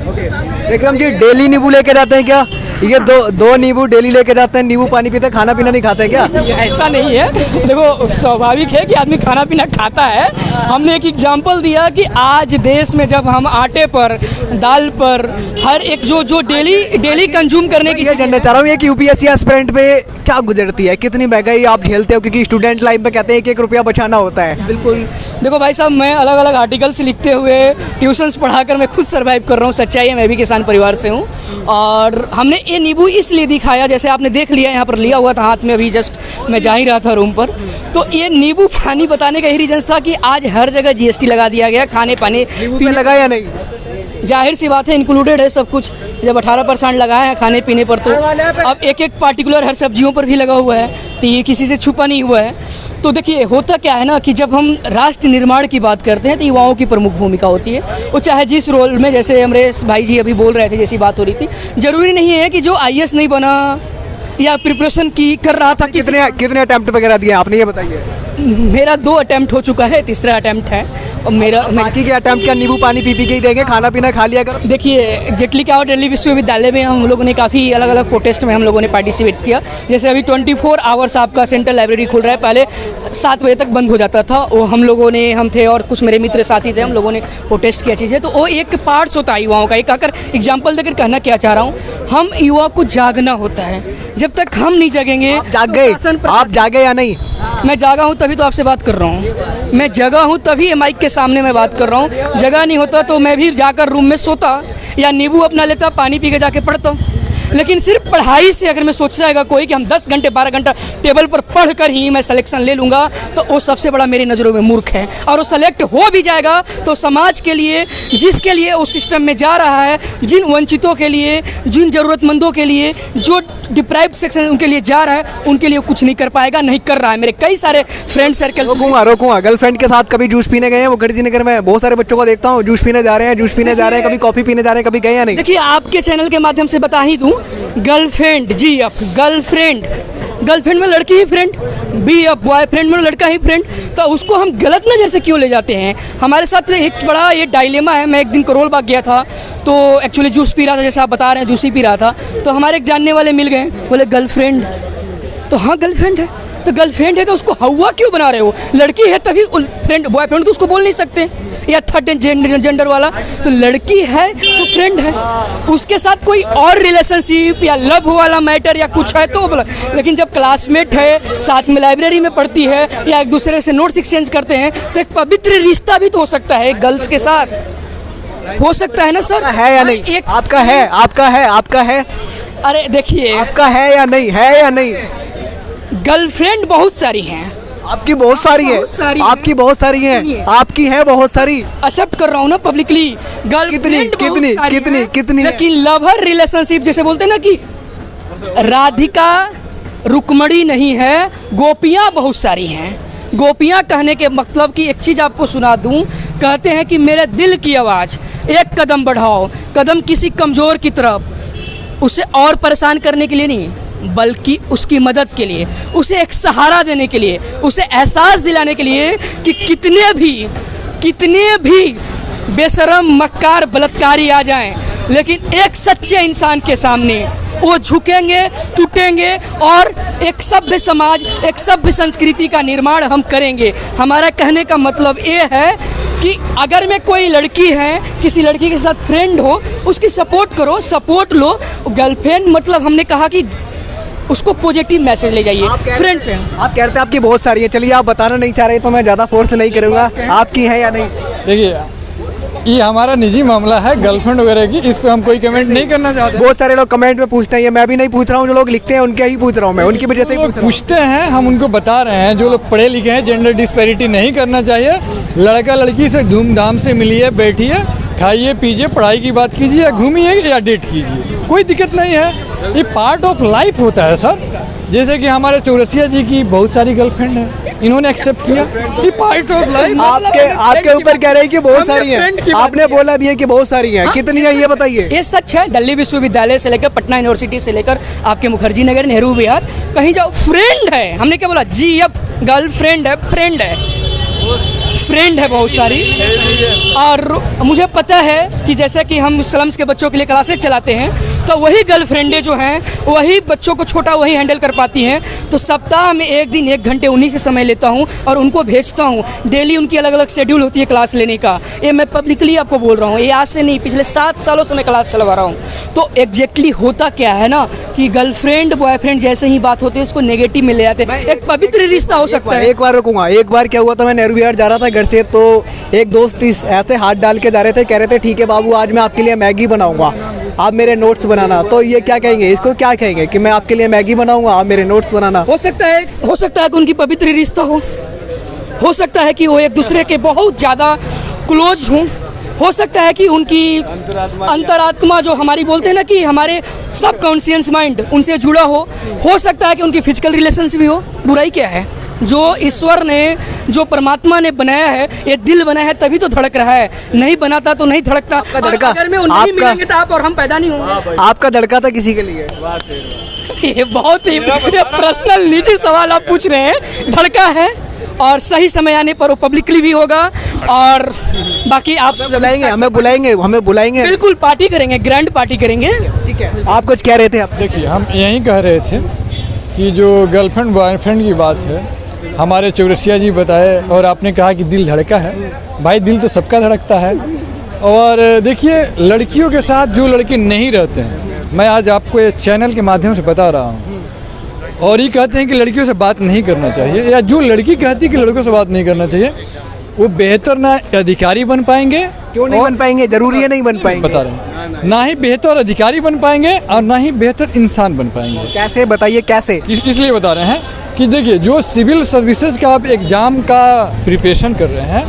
विक्रम जी डेली नींबू लेके जाते हैं क्या? ये दो नींबू डेली लेके जाते हैं, नींबू पानी पीते हैं, खाना पीना नहीं खाते क्या? ऐसा नहीं है, देखो स्वाभाविक है कि आदमी खाना पीना खाता है। हमने एक एग्जाम्पल दिया कि आज देश में जब हम आटे पर, दाल पर, हर एक जो डेली कंज्यूम करने की ये जानना चाह रहा हूँ, एक यूपीएससी एस्पिरेंट पे क्या गुजरती है, कितनी महंगाई आप झेलते हो? क्योंकि स्टूडेंट लाइफ में कहते हैं 1-1 रुपया बचाना होता है। बिल्कुल। देखो भाई साहब, मैं अलग अलग आर्टिकल्स लिखते हुए, ट्यूशन्स पढ़ाकर मैं खुद सर्वाइव कर रहा हूँ। सच्चाई है, मैं भी किसान परिवार से हूँ। और हमने ये नींबू इसलिए दिखाया, जैसे आपने देख लिया यहाँ पर लिया हुआ था हाथ में, अभी जस्ट मैं जा ही रहा था रूम पर। तो ये नींबू पानी बताने का यही रीजन था कि आज हर जगह जीएसटी लगा दिया गया, खाने पानी पीने लगा या नहीं? जाहिर सी बात है, इंक्लूडेड है सब कुछ। जब 18% लगाया है खाने पीने पर, तो अब एक पार्टिकुलर हर सब्जियों पर भी लगा हुआ है, तो ये किसी से छुपा नहीं हुआ है। तो देखिए होता क्या है ना कि जब हम राष्ट्र निर्माण की बात करते हैं तो युवाओं की प्रमुख भूमिका होती है। वो चाहे जिस रोल में, जैसे अमरेश भाई जी अभी बोल रहे थे, जैसी बात हो रही थी, ज़रूरी नहीं है कि जो IAS नहीं बना या प्रिपरेशन की कर रहा था। कितने अटेम्प्ट वगैरह दिए आपने, ये बताइए? मेरा 2 अटेम्प्ट हो चुका है, तीसरा अटेम्प्ट है। और मेरा बाकी के अटेम्प्ट का नींबू पानी पी के ही देंगे, खाना पीना खा लिया कर। देखिए जेटली का और दिल्ली विश्वविद्यालय में हम लोगों ने काफ़ी अलग अलग प्रोटेस्ट में हम लोगों ने पार्टिसिपेट किया। जैसे अभी 24 आवर्स आपका सेंट्रल लाइब्रेरी खुल रहा है, पहले 7 बजे तक बंद हो जाता था। वो हम थे और कुछ मेरे मित्र साथी थे, हम लोगों ने प्रोटेस्ट किया चीज़ें। तो वो एक पार्ट्स होता है युवाओं का। एक कहकर एग्जाम्पल देकर कहना क्या चाह रहा हूँ, हम युवा को जागना होता है। जब तक हम नहीं जागेंगे, जाग गए आप? जागे या नहीं? मैं जागा हूँ तभी तो आपसे बात कर रहा हूँ। मैं जगा हूँ तभी माइक के सामने मैं बात कर रहा हूँ। जगह नहीं होता तो मैं भी जाकर रूम में सोता या नींबू अपना लेता, पानी पी के जाके पढ़ता। लेकिन सिर्फ पढ़ाई से अगर मैं सोच जाएगा कोई कि हम 10 घंटे 12 घंटा टेबल पर पढ़ कर ही मैं सिलेक्शन ले लूँगा, तो वो सबसे बड़ा मेरी नज़रों में मूर्ख है। और वो सेलेक्ट हो भी जाएगा तो समाज के लिए, जिसके लिए उस सिस्टम में जा रहा है, जिन वंचितों के लिए, जिन ज़रूरतमंदों के लिए, जो डिप्राइव्ड सेक्शन उनके लिए जा रहा है, उनके लिए कुछ नहीं कर पाएगा, नहीं कर रहा है। मेरे कई सारे फ्रेंड सर्कल। रोकूंगा। गर्लफ्रेंड के साथ कभी जूस पीने गए हैं? मुखर्जी नगर में बहुत सारे बच्चों को देखता हूँ, जूस पीने जा रहे हैं, कभी कॉफ़ी पीने जा रहे हैं, कभी गए या नहीं? देखिए आपके चैनल के माध्यम से बता ही दूँ, गर्लफ्रेंड गर्लफ्रेंड में लड़की ही फ्रेंड, बॉयफ्रेंड में लड़का ही फ्रेंड, तो उसको हम गलत नज़र से क्यों ले जाते हैं? हमारे साथ एक बड़ा ये डायलेमा है। मैं एक दिन करोल बाग गया था, तो एक्चुअली जूस पी रहा था, जैसे आप बता रहे हैं जूस ही पी रहा था। तो हमारे एक जानने वाले मिल गए, बोले गर्लफ्रेंड। तो हाँ गर्लफ्रेंड है, तो गर्लफ्रेंड है तो उसको हवा क्यों बना रहे हो? लड़की है तभी फ्रेंड, बॉयफ्रेंड तो उसको बोल नहीं सकते, या थर्ड जेंडर वाला। तो लड़की है तो फ्रेंड है, उसके साथ कोई और रिलेशनशिप या लव वाला मैटर या कुछ है तो बोला। लेकिन जब क्लासमेट है, साथ में लाइब्रेरी में पढ़ती है, या एक दूसरे से नोट्स एक्सचेंज करते हैं, तो एक पवित्र रिश्ता भी तो हो सकता है गर्ल्स के साथ, हो सकता है ना सर? है या नहीं? एक आपका है? अरे देखिए, आपका है या नहीं? गर्लफ्रेंड बहुत सारी हैं। आपकी बहुत सारी है, आपकी बहुत सारी है, आपकी है बहुत सारी। एक्सेप्ट कर रहा हूँ ना पब्लिकली। कितनी? लेकिन लवर रिलेशनशिप जैसे बोलते हैं ना कि राधिका रुक्मणी नहीं है, गोपियाँ बहुत सारी हैं। गोपियाँ कहने के मतलब कि एक चीज़ आपको सुना दूँ, कहते हैं कि मेरे दिल की आवाज़, एक कदम बढ़ाओ, कदम किसी कमज़ोर की तरफ, उसे और परेशान करने के लिए नहीं, बल्कि उसकी मदद के लिए, उसे एक सहारा देने के लिए, उसे एहसास दिलाने के लिए कि कितने भी बेशरम मक्कार बलात्कारी आ जाएं, लेकिन एक सच्चे इंसान के सामने वो झुकेंगे, टूटेंगे और एक सभ्य समाज, एक सभ्य संस्कृति का निर्माण हम करेंगे। हमारा कहने का मतलब ये है कि अगर मैं कोई लड़की है, किसी लड़की के साथ फ्रेंड हो, उसकी सपोर्ट करो, सपोर्ट लो। गर्लफ्रेंड मतलब हमने कहा कि उसको पॉजिटिव मैसेज ले जाइए, फ्रेंड्स हैं। आप कहते हैं आपकी बहुत सारी है, चलिए आप बताना नहीं चाह रहे तो मैं ज़्यादा फोर्स नहीं करूँगा, आपकी है या नहीं? देखिए ये हमारा निजी मामला है गर्लफ्रेंड वगैरह की, इस पर हम कोई कमेंट नहीं करना चाहते। बहुत सारे लोग कमेंट में पूछते हैं, ये मैं भी नहीं पूछ रहा हूँ, जो लोग लिखते हैं उनके ही पूछ रहा हूँ मैं, उनकी वजह से पूछते हैं, हम उनको बता रहे हैं। जो लोग पढ़े लिखे हैं, जेंडर डिस्पैरिटी नहीं करना चाहिए। लड़का लड़की से धूमधाम से मिलिए, बैठिए, खाइए पीजिए, पढ़ाई की बात कीजिए, या घूमिए या डेट कीजिए, कोई दिक्कत नहीं है। ये पार्ट ऑफ लाइफ होता है सर। जैसे कि हमारे चौरसिया जी की बहुत सारी गर्लफ्रेंड है, इन्होंने एक्सेप्ट किया, ये पार्ट ऑफ लाइफ। आपके ऊपर कह रहे हैं कि बहुत सारी हैं, आपने बोला भी है कि बहुत सारी हैं, कितनी है ये बताइए। ये सच है। दिल्ली विश्वविद्यालय से लेकर पटना यूनिवर्सिटी से लेकर आपके मुखर्जी नगर, नेहरू विहार, कहीं जाओ फ्रेंड है। हमने क्या बोला, GF गर्लफ्रेंड है, फ्रेंड है, फ्रेंड है बहुत सारी। और मुझे पता है कि जैसे कि हम स्लम्स के बच्चों के लिए क्लासेस चलाते हैं, तो वही गर्लफ्रेंडें जो हैं वही बच्चों को छोटा वही हैंडल कर पाती हैं। तो सप्ताह में एक दिन 1 घंटे उन्हीं से समय लेता हूं और उनको भेजता हूं। डेली उनकी अलग अलग शेड्यूल होती है क्लास लेने का। ये मैं पब्लिकली आपको बोल रहा हूं, ये आज से नहीं, पिछले 7 सालों से मैं क्लास चलवा रहा हूं। तो एग्जैक्टली होता क्या है ना कि गर्लफ्रेंड बॉयफ्रेंड जैसे ही बात होती है उसको नेगेटिव में ले जाते हैं। एक पवित्र रिश्ता हो सकता है। एक बार रुकूंगा, एक बार क्या हुआ था, मैं नेहरू विहार जा रहा था घर से, तो एक दोस्त ऐसे हाथ डाल के जा रहे थे, कह रहे थे ठीक है बाबू आज मैं आपके लिए मैगी बनाऊंगा, आप मेरे नोट्स बनाना। तो ये क्या कहेंगे, इसको क्या कहेंगे कि मैं आपके लिए मैगी बनाऊंगा, आप मेरे नोट्स बनाना। हो सकता है कि उनकी पवित्र रिश्ता हो सकता है कि वो एक दूसरे के बहुत ज़्यादा क्लोज हों, हो सकता है कि उनकी अंतरात्मा जो हमारी बोलते हैं ना कि हमारे सब कॉन्शियस माइंड उनसे जुड़ा हो सकता है कि उनकी फिजिकल रिलेशंस भी हो। बुराई क्या है, जो ईश्वर ने, जो परमात्मा ने बनाया है, ये दिल बना है तभी तो धड़क रहा है, नहीं बनाता तो नहीं धड़कता। धड़का अगर मैं उन्हें नहीं मिलेंगे तो आप और हम पैदा नहीं होंगे। आपका धड़का था किसी के लिए? ये बहुत ही पर्सनल निजी सवाल आप पूछ रहे हैं। धड़का है और सही समय आने पर वो पब्लिकली भी होगा। और बाकी आप बुलाएंगे, हमें बुलाएंगे, बिल्कुल पार्टी करेंगे, ग्रैंड पार्टी करेंगे। ठीक है, आप कुछ कह रहे थे? आप देखिए, हम यही कह रहे थे कि जो गर्लफ्रेंड बॉयफ्रेंड की बात है, हमारे चौरसिया जी बताए और आपने कहा कि दिल धड़का है। भाई दिल तो सबका धड़कता है। और देखिए, लड़कियों के साथ जो लड़के नहीं रहते हैं, मैं आज आपको ये चैनल के माध्यम से बता रहा हूँ, और ये कहते हैं कि लड़कियों से बात नहीं करना चाहिए, या जो लड़की कहती है कि लड़कों से बात नहीं करना चाहिए, वो बेहतर ना अधिकारी बन पाएंगे। क्यों नहीं बन पाएंगे? जरूरी है नहीं बन पाएंगे, बता रहे हैं, ना ही बेहतर अधिकारी बन पाएंगे और ना ही बेहतर इंसान बन पाएंगे। कैसे बताइए, कैसे? इसलिए बता रहे हैं कि देखिए, जो सिविल सर्विसेज का आप एग्ज़ाम का प्रिपरेशन कर रहे हैं,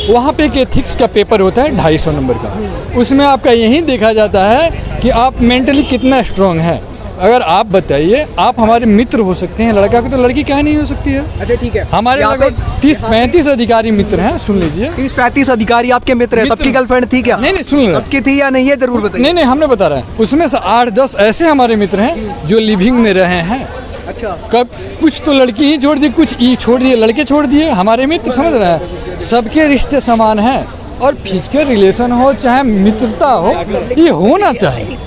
वहाँ पे एक एथिक्स का पेपर होता है 250 नंबर का। उसमें आपका यही देखा जाता है कि आप मेंटली कितना स्ट्रांग हैं। अगर आप बताइए, आप हमारे मित्र हो सकते हैं लड़का को, तो लड़की क्या नहीं हो सकती है? अच्छा ठीक है, हमारे लगभग 30-35 अधिकारी मित्र हैं, सुन लीजिए। 30-35 अधिकारी आपके मित्र हैं? सबकी गर्लफ्रेंड थी क्या? नहीं, सुन रहे, सबकी थी या नहीं, ये जरूर बताइए। नहीं, हमने बता रहे हैं, उसमें से 8-10 ऐसे हमारे मित्र हैं जो लिविंग में रहे हैं। अच्छा, कब कुछ तो लड़की ही छोड़ दी, कुछ ई छोड़ दिए, लड़के छोड़ दिए। हमारे मित्र, समझ रहे हैं, सबके रिश्ते समान हैं। और फिजिकल रिलेशन हो चाहे मित्रता हो, ये होना चाहिए।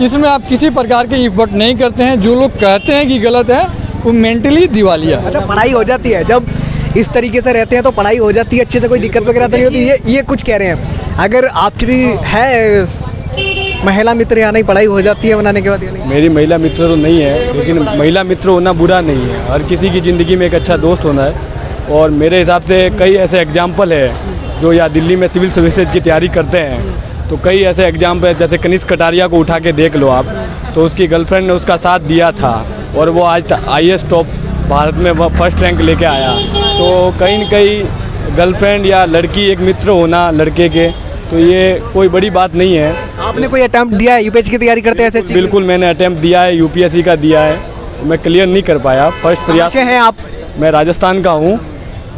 इसमें आप किसी प्रकार के इफर्ट नहीं करते हैं। जो लोग कहते हैं कि गलत है, वो मेंटली दिवालिया है। अच्छा, पढ़ाई हो जाती है जब इस तरीके से रहते हैं, तो पढ़ाई हो जाती है अच्छे से, कोई दिक्कत वगैरह तो नहीं होती। ये कुछ कह रहे हैं। अगर आपकी भी है महिला मित्र या नहीं, पढ़ाई हो जाती है बनाने के बाद या नहीं? मेरी महिला मित्र तो नहीं है, लेकिन महिला मित्र होना बुरा नहीं है। हर किसी की ज़िंदगी में एक अच्छा दोस्त होना है। और मेरे हिसाब से कई ऐसे एग्जाम्पल है जो या दिल्ली में सिविल सर्विसेज की तैयारी करते हैं, तो कई ऐसे एग्जाम्पल, जैसे कनिष्क कटारिया को उठा के देख लो आप, तो उसकी गर्लफ्रेंड ने उसका साथ दिया था और वो आज IAS टॉप भारत में वो फर्स्ट रैंक लेके आया। तो कहीं न कहीं गर्लफ्रेंड या लड़की एक मित्र होना लड़के के, तो ये कोई बड़ी बात नहीं है। आपने कोई अटेम्प्ट दिया है? यूपीएससी की तैयारी करते हैं ऐसे? बिल्कुल, मैंने अटेम्प्ट दिया है, UPSC का दिया है, मैं क्लियर नहीं कर पाया। फर्स्ट प्रयास हैं आप? मैं राजस्थान का हूँ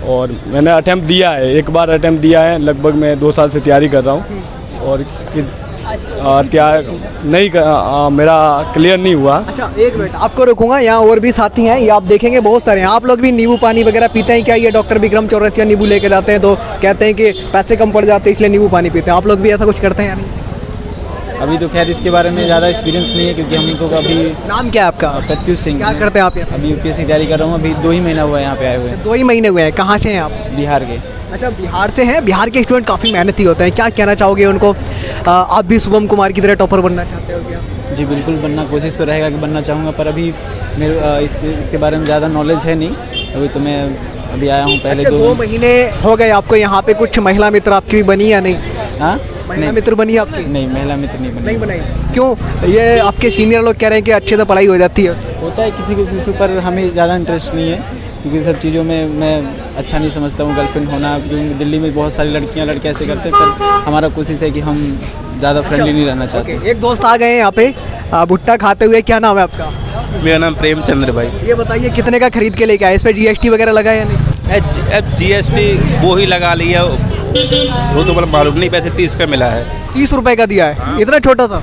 और मैंने अटेम्प्ट दिया है, एक बार अटेम्प्ट दिया है। लगभग मैं 2 साल से तैयारी कर रहा हूँ और मेरा क्लियर नहीं हुआ। अच्छा, एक मिनट आपको रोकूंगा, यहाँ और भी साथी हैं, ये आप देखेंगे बहुत सारे हैं। आप लोग भी नींबू पानी वगैरह पीते हैं क्या? ये डॉक्टर विक्रम चौरसिया नींबू लेके जाते हैं तो कहते हैं कि पैसे कम पड़ जाते हैं इसलिए नींबू पानी पीते हैं। आप लोग भी ऐसा कुछ करते हैं या नहीं? अभी तो खैर इसके बारे में ज़्यादा एक्सपीरियंस नहीं है, क्योंकि हमको अभी। नाम क्या है आपका? प्रत्युष सिंह। क्या करते हैं आप यहाँ? अभी UPSC तैयारी कर रहा हूँ। अभी 2 ही महीना हुआ है यहाँ पे आए हुए। 2 ही महीने हुए हैं। कहाँ से हैं आप? बिहार के। अच्छा, बिहार से हैं। बिहार के स्टूडेंट काफ़ी मेहनती होते हैं, क्या कहना चाहोगे उनको? आप भी शुभम कुमार की तरह टॉपर बनना चाहते हो क्या? जी बिल्कुल, बनना कोशिश तो रहेगा कि बनना चाहूँगा, पर अभी मेरे इसके बारे में ज़्यादा नॉलेज है नहीं। अभी तो मैं अभी आया हूँ पहले। अच्छा, 2 महीने हो गए आपको यहाँ पे। कुछ महिला मित्र आपकी भी बनी या नहीं? हाँ, महिला मित्र बनी आपकी? नहीं, महिला मित्र नहीं बनी। नहीं बनाई? क्यों? ये आपके सीनियर लोग कह रहे हैं कि अच्छे से पढ़ाई हो जाती है। होता है किसी किसी इशू पर, हमें ज़्यादा इंटरेस्ट नहीं है, क्योंकि सब चीज़ों में मैं अच्छा नहीं समझता हूँ गर्लफ्रेंड होना। क्योंकि दिल्ली में बहुत सारी लड़के ऐसे करते हैं, पर हमारा कोशिश है कि हम ज़्यादा फ्रेंडली नहीं रहना चाहते। एक दोस्त आ गए हैं यहाँ पे, भुट्टा खाते हुए। क्या नाम है आपका? मेरा नाम प्रेमचंद्र भाई। ये बताइए कितने का खरीद के लेके आए? इस पर जीएसटी वगैरह लगा है या नहीं? अब जीएसटी वो ही लगा लिया, वो तो मतलब मालूम नहीं, पैसे 30 का मिला है। 30 रुपए का दिया है? इतना छोटा था?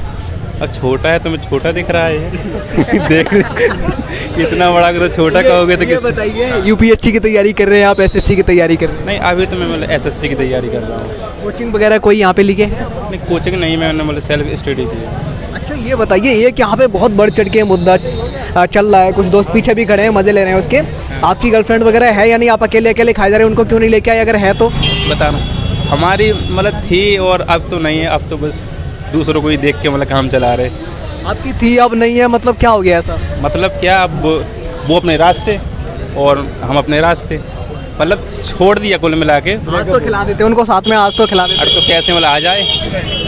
अब छोटा है, तुम्हें छोटा दिख रहा है देख इतना बड़ा अगर तो छोटा कहोगे तो किस। बताइए, यूपीएससी की तैयारी कर रहे हैं आप, एसएससी की तैयारी कर रहे हैं? नहीं, अभी तो मैं मतलब एसएससी की तैयारी कर रहा हूँ। कोचिंग वगैरह कोई यहाँ पे लिखे हैं? नहीं, कोचिंग नहीं, मैंने मतलब सेल्फ स्टडी की है। अच्छा ये बताइए, एक यहाँ पे बहुत बढ़ चढ़ के मुद्दा चल रहा है, कुछ दोस्त पीछे भी खड़े हैं, मजे ले रहे हैं उसके। आपकी गर्लफ्रेंड वगैरह है या नहीं? आप अकेले अकेले खाए जा रहे हैं, उनको क्यों नहीं लेके आए? अगर है तो बता रहा हूँ, हमारी मतलब थी और अब तो नहीं है, अब तो बस दूसरों को ही देख के मतलब काम चला रहे। आपकी थी अब नहीं है, मतलब क्या हो गया था? मतलब क्या, अब वो अपने रास्ते और हम अपने रास्ते, मतलब छोड़ दिया कुल मिला के। आज तो खिला देते उनको साथ में, आज तो खिला देते। अरे तो कैसे मतलब आ जाए,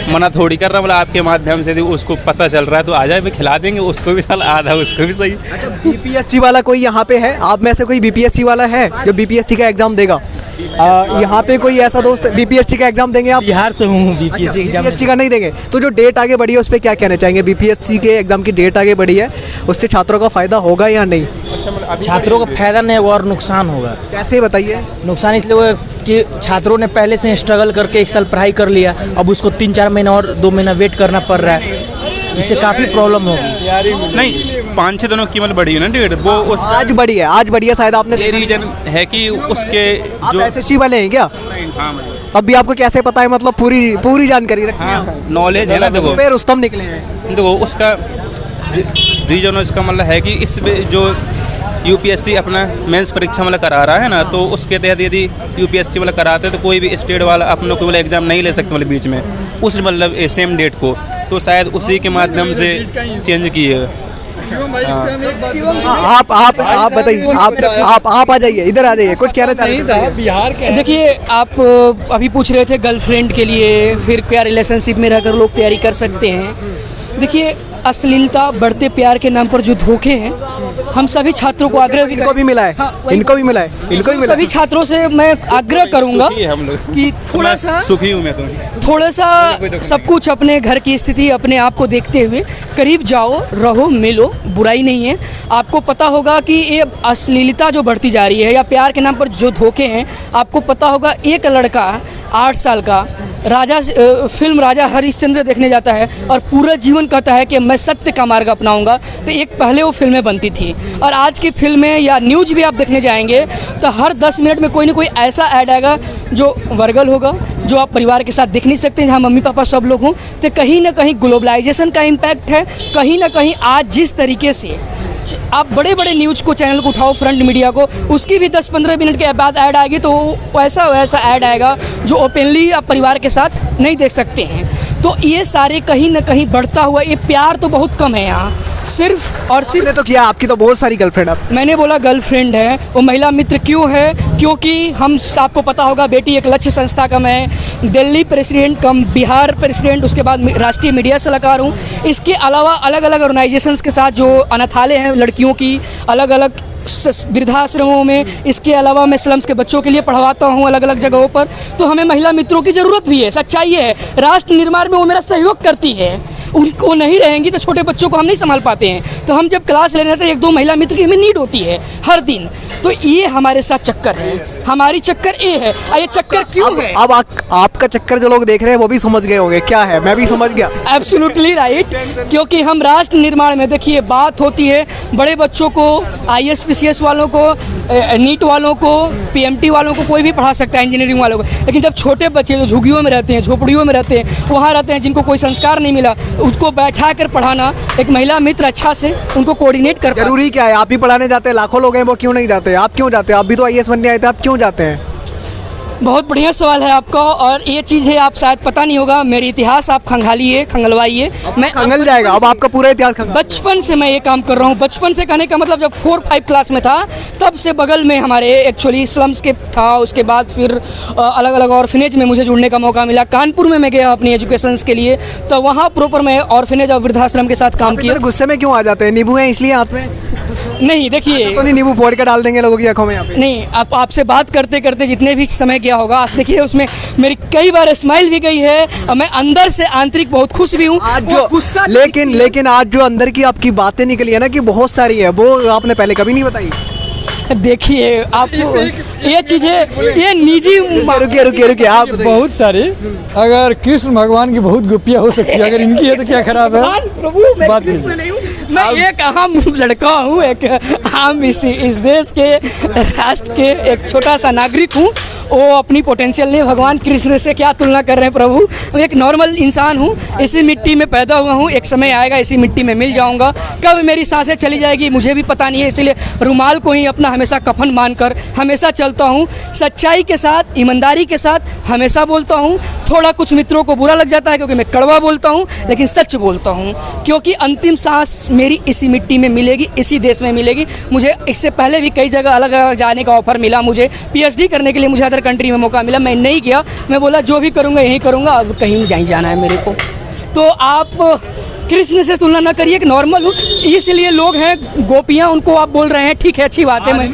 मना थोड़ी कर रहा, मतलब आपके माध्यम से उसको पता चल रहा है तो आ जाए, भी खिला देंगे उसको भी, साल आधा उसको भी सही। बीपीएससी वाला कोई यहाँ पे है? आप में से कोई बीपीएससी वाला है जो बीपीएससी का एग्जाम देगा? यहाँ पे कोई ऐसा दोस्त बीपीएससी का एग्जाम देंगे आप? बिहार से हूँ, बीपीएससी एग्जाम बीपीएससी का नहीं देंगे तो जो डेट आगे बढ़ी है उस पर क्या कहना चाहेंगे? बीपीएससी के एग्जाम की डेट आगे बढ़ी है, उससे छात्रों का फायदा होगा या नहीं? छात्रों का फायदा नहीं होगा और नुकसान होगा। कैसे बताइए? नुकसान इसलिए होगा कि छात्रों ने पहले से स्ट्रगल करके 1 साल पढ़ाई कर लिया, अब उसको 3-4 महीना और 2 महीना वेट करना पड़ रहा है, इससे काफ़ी प्रॉब्लम होगी। नहीं, 5-6 दिनों की मतलब बढ़ी है ना डेट, वो उस आज बढ़ी है, आज बढ़ी है शायद आपने ये रीजन है कि उसके आप जो एसएससी वाले हैं क्या? हाँ, तब भी आपको कैसे पता है? मतलब पूरी जानकारी रखनी है? हाँ नॉलेज है ना। देखो फिर रुस्तम निकले हैं। देखो उसका रीजन इसका मतलब है कि इस जो यूपीएससी अपना मेंस परीक्षा मतलब करा रहा है ना, तो उसके तहत यदि यूपीएससी मतलब कराते हैं तो कोई भी स्टेट वाला अपना कोई वाला एग्ज़ाम नहीं ले सकते मतलब बीच में उस मतलब सेम डेट को, तो शायद उसी के माध्यम से चेंज किए। आप बताइए, आप आ जाइए, इधर आ जाइए, कुछ कहना चाहिए? बिहार के देखिए, आप अभी पूछ रहे थे गर्लफ्रेंड के लिए फिर क्या रिलेशनशिप में रहकर लोग तैयारी कर सकते हैं। देखिए, अश्लीलता, बढ़ते प्यार के नाम पर जो धोखे हैं, हम सभी छात्रों को आग्रह भी इनको भी मिला है, इनको भी मिला है, इनको भी मिला है। सभी छात्रों से मैं आग्रह करूंगा हम लोग कि थोड़ा सा सुखी हूँ मैं तो, थोड़ा सा सब कुछ अपने घर की स्थिति, अपने आप को देखते हुए करीब जाओ, रहो, मिलो, बुराई नहीं है। आपको पता होगा कि ये अश्लीलता जो बढ़ती जा रही है या प्यार के नाम पर जो धोखे हैं, आपको पता होगा एक लड़का 8 साल का फिल्म राजा हरिश्चंद्र देखने जाता है और पूरा जीवन कहता है कि मैं सत्य का मार्ग अपनाऊंगा, तो एक पहले वो फिल्में बनती थी और आज की फिल्में या न्यूज भी आप देखने जाएंगे तो हर 10 मिनट में कोई ना कोई ऐसा ऐड आएगा जो वर्गल होगा, जो आप परिवार के साथ देख नहीं सकते, जहाँ मम्मी पापा सब लोग हों। तो कहीं ना कहीं ग्लोबलाइजेशन का इम्पैक्ट है, कहीं ना कहीं आज जिस तरीके से आप बड़े बड़े न्यूज़ को, चैनल को उठाओ, फ्रंट मीडिया को, उसकी भी 10-15 मिनट के बाद ऐड आएगी तो वैसा ऐड आएगा जो ओपनली आप परिवार के साथ नहीं देख सकते हैं। तो ये सारे कहीं ना कहीं बढ़ता हुआ ये प्यार तो बहुत कम है यहाँ, सिर्फ और सिर्फ। तो क्या आपकी तो बहुत सारी गर्लफ्रेंड आप? मैंने बोला गर्लफ्रेंड है, वो महिला मित्र क्यों है? क्योंकि आपको पता होगा, बेटी एक लक्ष्य संस्था का मैं दिल्ली प्रेसिडेंट कम बिहार प्रेसिडेंट, उसके बाद राष्ट्रीय मीडिया सलाहकार हूँ। इसके अलावा अलग अलग ऑर्गेनाइजेशंस के साथ जो अनाथालय हैं लड़कियों की, अलग अलग वृद्धाश्रमों में, इसके अलावा मैं स्लम्स के बच्चों के लिए पढ़वाता हूँ अलग अलग जगहों पर। तो हमें महिला मित्रों की ज़रूरत भी है, सच्चाई है। राष्ट्र निर्माण में वो मेरा सहयोग करती है, उनको नहीं रहेंगी तो छोटे बच्चों को हम नहीं संभाल पाते हैं। तो हम जब क्लास लेने जाते हैं 1-2 महिला मित्र की हमें नीड होती है हर दिन। तो ये हमारे साथ चक्कर है, हमारी चक्कर ये है। ये चक्कर क्यों है? अब आपका चक्कर जो लोग देख रहे हैं वो भी समझ गए होंगे क्या है, मैं भी समझ गया। एब्सोल्युटली राइट, क्योंकि हम राष्ट्र निर्माण में, देखिए बात होती है बड़े बच्चों को, IAS PCS वालों को, नीट वालों को, PMT वालों को कोई भी पढ़ा सकता है, इंजीनियरिंग वालों को। लेकिन जब छोटे बच्चे जो झुग्गियों में रहते हैं, झोपड़ियों में रहते हैं, वहाँ रहते हैं, जिनको कोई संस्कार नहीं मिला, उसको बैठा कर पढ़ाना एक महिला मित्र अच्छा से उनको कोऑर्डिनेट कर। जरूरी क्या है? आप ही पढ़ाने जाते हैं, लाखों लोग हैं, वो क्यों नहीं जाते? आप क्यों जाते हैं? आप भी तो IAS बनने आए थे, आप क्यों जाते हैं? बहुत बढ़िया सवाल है आपका, और ये चीज़ है आप शायद पता नहीं होगा, मेरी इतिहास आप खंगालिए, खंगलवाइए, मैं खंगल जाएगा। अब आपका पूरा इतिहास बचपन से मैं ये काम कर रहा हूँ। बचपन से कहने का मतलब जब 4-5 क्लास में था तब से बगल में हमारे एक्चुअली स्लम्स के था, उसके बाद फिर अलग अलग ऑर्फिनेज में मुझे जुड़ने का मौका मिला। कानपुर में मैं गया अपनी एजुकेशंस के लिए, तो वहाँ प्रॉपर मैं ऑर्फिनेज और वृद्धाश्रम के साथ काम किया। गुस्से में क्यों आ जाते हैं? नींबू हैं इसलिए हाथ में? नहीं देखिए, तो नहीं नींबू फोड़ के डाल देंगे लोगों की आंखों में यहाँ पे? नहीं, आप आपसे बात करते करते जितने भी समय गया होगा, आज देखिए उसमें मेरी कई बार स्माइल भी गई है और मैं अंदर से आंतरिक बहुत खुश भी हूँ। आज जो लेकिन आज जो अंदर की आपकी बातें निकली है ना कि बहुत सारी है, वो आपने पहले कभी नहीं बताई। देखिए आप ये चीज़ें, ये निजी रुकिए आप बहुत सारी, अगर कृष्ण भगवान की बहुत गोपियाँ हो सकती है, अगर इनकी है तो क्या खराब है? प्रभु, मैं बात कृष्ण नहीं हूँ, मैं एक आम लड़का हूँ, एक आम इस देश के राष्ट्र के एक छोटा सा नागरिक हूँ। वो अपनी पोटेंशियल नहीं, भगवान कृष्ण से क्या तुलना कर रहे हैं प्रभु। मैं एक नॉर्मल इंसान हूँ, इसी मिट्टी में पैदा हुआ हूँ, एक समय आएगा इसी मिट्टी में मिल जाऊँगा। कब मेरी सांसें चली जाएगी मुझे भी पता नहीं है, इसलिए रुमाल को ही अपना हमेशा कफन मानकर हमेशा चलता हूँ। सच्चाई के साथ, ईमानदारी के साथ हमेशा बोलता हूँ। थोड़ा कुछ मित्रों को बुरा लग जाता है क्योंकि मैं कड़वा बोलता हूँ, लेकिन सच बोलता हूँ, क्योंकि अंतिम सांस मेरी इसी मिट्टी में मिलेगी, इसी देश में मिलेगी। मुझे इससे पहले भी कई जगह अलग अलग जाने का ऑफर मिला, मुझे PhD करने के लिए मुझे अदर कंट्री में मौका मिला, मैं नहीं गया। मैं बोला जो भी करूँगा यही करूँगा, अब कहीं नहीं जाना है मेरे को। तो आप कृष्ण से तुलना न करिए कि नॉर्मल हूँ, इसलिए लोग हैं गोपियाँ, उनको आप बोल रहे हैं, ठीक है, अच्छी बात है। मैं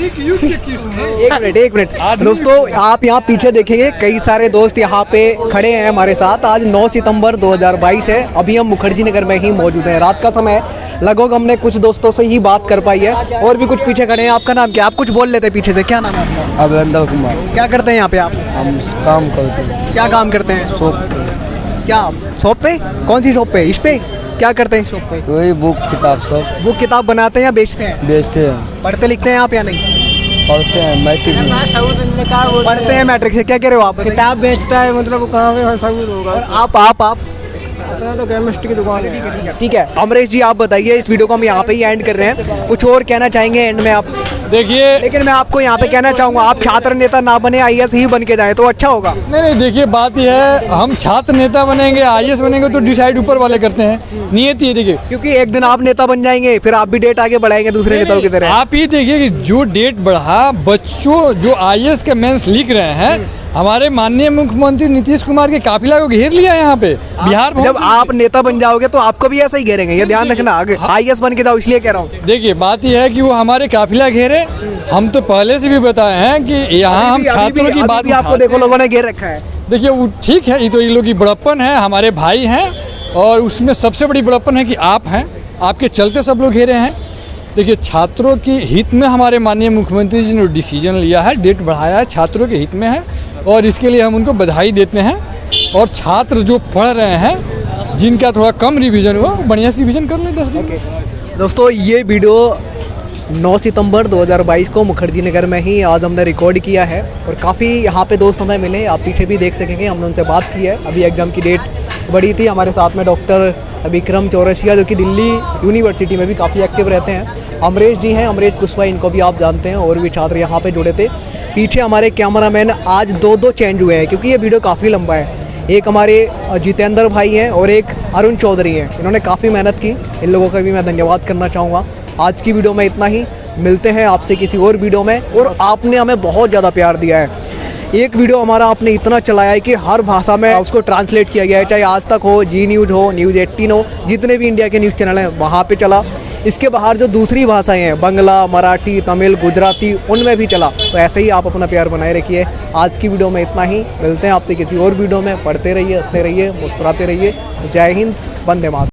एक मिनट दोस्तों, आप यहाँ पीछे देखेंगे कई सारे दोस्त यहाँ पे खड़े हैं हमारे साथ। आज 9 सितंबर 2022 है। अभी हम मुखर्जी नगर में ही मौजूद हैं, रात का समय है। लगभग हमने कुछ दोस्तों से ही बात कर पाई है, और भी कुछ पीछे खड़े हैं। आपका नाम क्या? आप कुछ बोल लेते पीछे से, क्या नाम है आपका? अभिनंदन कुमार। क्या करते हैं यहाँ पे आप? हम काम करते हैं। क्या काम करते हैं? शॉप पे। क्या शॉप पे? कौन सी शॉप पे? इस पे क्या करते हैं शॉप पे? वही बुक किताब सब बुक किताब बनाते हैं या बेचते हैं? बेचते हैं। पढ़ते लिखते हैं आप या नहीं? पढ़ते हैं, मैट्रिक में। पढ़ते हैं मैट्रिक से। क्या कह रहे हो आप? किताब बेचता है, मतलब कहाँ पे सबूत होगा। आप तो केमिस्ट्री की दुकान है। ठीक है अमरेश जी, आप बताइए। इस वीडियो को हम यहाँ पे ही एंड कर रहे हैं, कुछ और कहना चाहेंगे एंड में आप? देखिए, लेकिन मैं आपको यहाँ पे कहना चाहूँगा, आप छात्र नेता ना बने, IAS ही बन के जाए तो अच्छा होगा। नहीं, देखिए बात यह है, हम छात्र नेता बनेंगे, IAS बनेंगे तो डिसाइड ऊपर वाले करते हैं, नियति है। देखिए, क्योंकि एक दिन आप नेता बन जाएंगे, फिर आप भी डेट आगे बढ़ाएंगे दूसरे नेताओं की तरह। आप ये देखिए कि जो डेट बढ़ा, बच्चों जो IAS के मेंस लिख रहे हैं, हमारे माननीय मुख्यमंत्री नीतीश कुमार के काफिला को घेर लिया यहाँ पे बिहार में। जब आप नेता बन जाओगे तो आपको भी ऐसा ही घेरेंगे, ये ध्यान रखना। आगे IAS बन के जाओ, इसलिए कह रहा हूँ। देखिए बात यह है कि वो हमारे काफिला घेरे, हम तो पहले से भी बताए हैं कि यहाँ हम छात्रों की बात आपको देखो लोगों ने घेर रखा है। देखिए वो ठीक है, ये तो ये लोग की बड़प्पन है, हमारे भाई हैं, और उसमें सबसे बड़ी बड़प्पन है कि आप हैं, आपके चलते सब लोग घेरे हैं। देखिए छात्रों के हित में हमारे माननीय मुख्यमंत्री जी ने डिसीजन लिया है, डेट बढ़ाया है, छात्रों के हित में है, और इसके लिए हम उनको बधाई देते हैं। और छात्र जो पढ़ रहे हैं, जिनका थोड़ा कम रिवीजन हुआ, बढ़िया से रिवीजन कर लें 10 दिन। दोस्तों ये वीडियो 9 सितंबर 2022 को मुखर्जी नगर में ही आज हमने रिकॉर्ड किया है, और काफ़ी यहाँ पे दोस्त हमें मिले, आप पीछे भी देख सकेंगे, हमने उनसे बात की है। अभी एग्ज़ाम की डेट बढ़ी थी। हमारे साथ में डॉक्टर विक्रम चौरसिया, जो कि दिल्ली यूनिवर्सिटी में भी काफ़ी एक्टिव रहते हैं। अमरेश जी हैं, अमरेश कुशवाहा, इनको भी आप जानते हैं, और भी छात्र यहाँ पे जुड़े थे। पीछे हमारे कैमरामैन आज दो चेंज हुए हैं, क्योंकि ये वीडियो काफ़ी लंबा है। एक हमारे जितेंद्र भाई हैं और एक अरुण चौधरी हैं, इन्होंने काफ़ी मेहनत की, इन लोगों का भी मैं धन्यवाद करना चाहूँगा। आज की वीडियो में इतना ही, मिलते हैं आपसे किसी और वीडियो में। और आपने हमें बहुत ज़्यादा प्यार दिया है, एक वीडियो हमारा आपने इतना चलाया है कि हर भाषा में उसको ट्रांसलेट किया गया है, चाहे आज तक हो, जी न्यूज़ हो, न्यूज़ 18 हो, जितने भी इंडिया के न्यूज़ चैनल हैं वहाँ पे चला। इसके बाहर जो दूसरी भाषाएं हैं, बंगला, मराठी, तमिल, गुजराती, उनमें भी चला। तो ऐसे ही आप अपना प्यार बनाए रखिए। आज की वीडियो में इतना ही, मिलते हैं आपसे किसी और वीडियो में। पढ़ते रहिए, हंसते रहिए, मुस्कुराते रहिए। जय हिंद, वंदे मातरम।